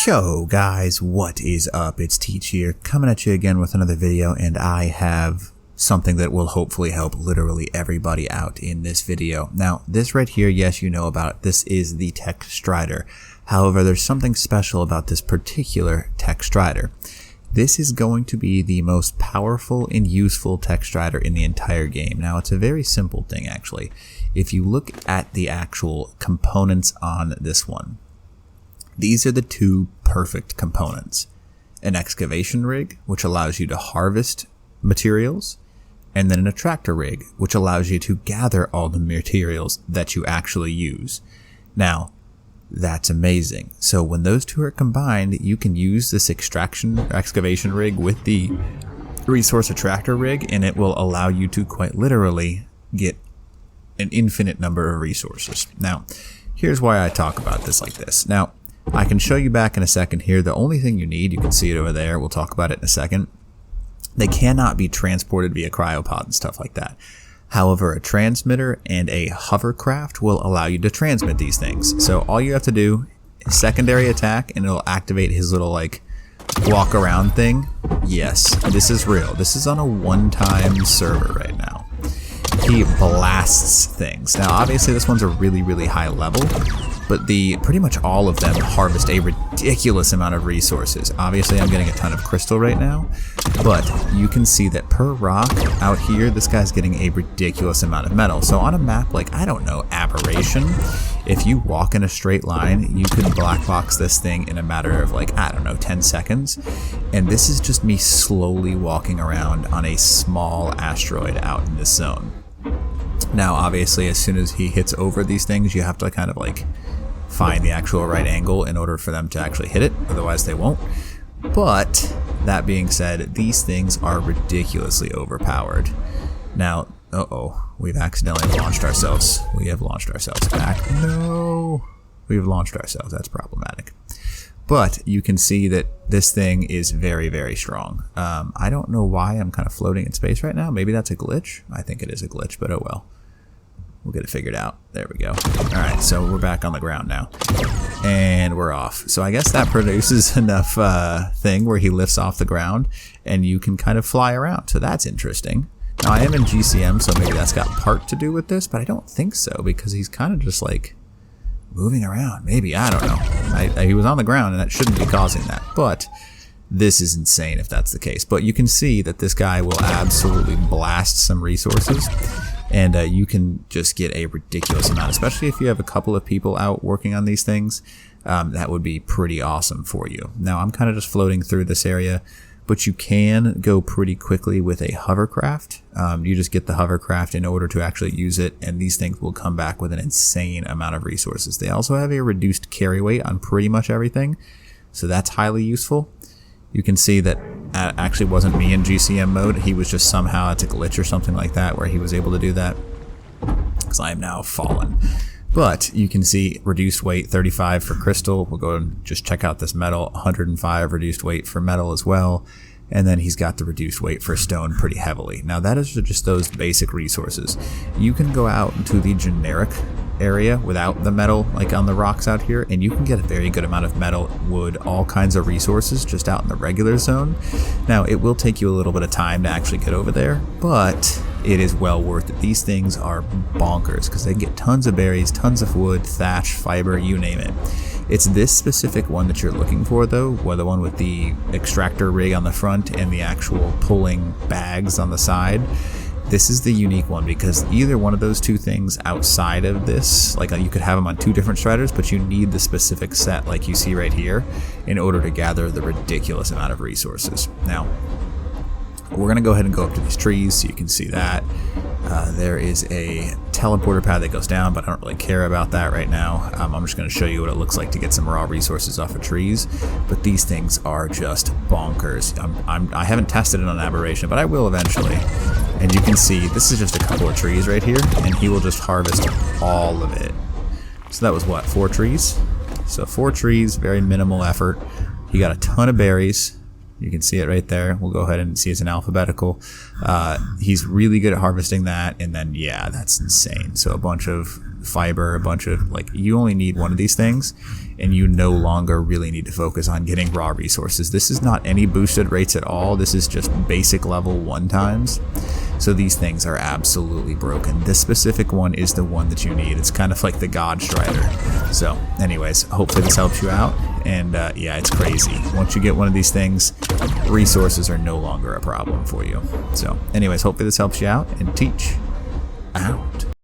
Yo guys, what is up? It's Teach here, coming at you again with another video, and I have something that will hopefully help literally everybody out in this video. Now, this right here, yes, you know about it. This is the tech Stryder. However, there's something special about this particular tech Stryder. This is going to be the most powerful and useful tech Stryder in the entire game. Now, it's a very simple thing, actually. If you look at the actual components on this one, these are the two perfect components. An excavation rig, which allows you to harvest materials, and then an attractor rig, which allows you to gather all the materials that you actually use. Now, that's amazing. So when those two are combined, you can use this excavation rig with the resource attractor rig, and it will allow you to quite literally get an infinite number of resources. Now, here's why I talk about this like this. Now, I can show you back in a second here. The only thing you need, you can see it over there, we'll talk about it in a second. They cannot be transported via cryopod and stuff like that. However, a transmitter and a hovercraft will allow you to transmit these things. So all you have to do is secondary attack, and it'll activate his little like walk around thing. Yes, this is real. This is on a one-time server right now. He blasts things. Now, obviously, this one's a really, really high level, but pretty much all of them harvest a ridiculous amount of resources. Obviously, I'm getting a ton of crystal right now, but you can see that per rock out here, this guy's getting a ridiculous amount of metal. So on a map like, I don't know, Aberration, if you walk in a straight line, you can black box this thing in a matter of like, I don't know, 10 seconds. And this is just me slowly walking around on a small asteroid out in this zone. Now, obviously, as soon as he hits over these things, you have to kind of like find the actual right angle in order for them to actually hit it, otherwise they won't. But that being said, these things are ridiculously overpowered. Now, we've accidentally launched ourselves. We have launched ourselves back. No, we've launched ourselves. That's problematic. But you can see that this thing is very, very strong. I don't know why I'm kind of floating in space right now. Maybe that's a glitch. I think it is a glitch, but oh well. We'll get it figured out. There we go. Alright, so we're back on the ground now. And we're off. So I guess that produces enough thing where he lifts off the ground and you can kind of fly around. So that's interesting. Now I am in GCM, so maybe that's got part to do with this, but I don't think so, because he's kind of just like moving around. Maybe, I don't know. He was on the ground and that shouldn't be causing that. But this is insane if that's the case. But you can see that this guy will absolutely blast some resources. And you can just get a ridiculous amount, especially if you have a couple of people out working on these things. That would be pretty awesome for you. Now, I'm kind of just floating through this area, but you can go pretty quickly with a hovercraft. You just get the hovercraft in order to actually use it, and these things will come back with an insane amount of resources. They also have a reduced carry weight on pretty much everything, so that's highly useful. You can see that actually wasn't me in GCM mode. He was just somehow, it's a glitch or something like that where he was able to do that, because I am now fallen. But you can see reduced weight 35 for crystal. We'll go and just check out this metal. 105 reduced weight for metal as well. And then he's got the reduced weight for stone pretty heavily. Now that is just those basic resources. You can go out into the generic area without the metal, like on the rocks out here, and you can get a very good amount of metal, wood, all kinds of resources just out in the regular zone. Now it will take you a little bit of time to actually get over there, but it is well worth it. These things are bonkers because they get tons of berries, tons of wood, thatch, fiber, you name it. It's this specific one that you're looking for though, the one with the extractor rig on the front and the actual pulling bags on the side. This is the unique one because either one of those two things outside of this, like you could have them on two different Stryders, but you need the specific set like you see right here in order to gather the ridiculous amount of resources. Now, we're going to go ahead and go up to these trees so you can see that. There is a teleporter pad that goes down, but I don't really care about that right now. I'm just going to show you what it looks like to get some raw resources off of trees. But these things are just bonkers. I haven't tested it on Aberration, but I will eventually. And you can see this is just a couple of trees right here, and he will just harvest all of it. So that was what, 4 trees? So 4 trees, very minimal effort. He got a ton of berries. You can see it right there. We'll go ahead and see it's in alphabetical. He's really good at harvesting that. And then, yeah, that's insane. So a bunch of fiber, a bunch of, like, you only need one of these things, and you no longer really need to focus on getting raw resources. This is not any boosted rates at all. This is just basic level 1 times. So these things are absolutely broken. This specific one is the one that you need. It's kind of like the God Stryder. So anyways, hopefully this helps you out. And yeah, it's crazy. Once you get one of these things, resources are no longer a problem for you. So anyways, hopefully this helps you out, and teach out.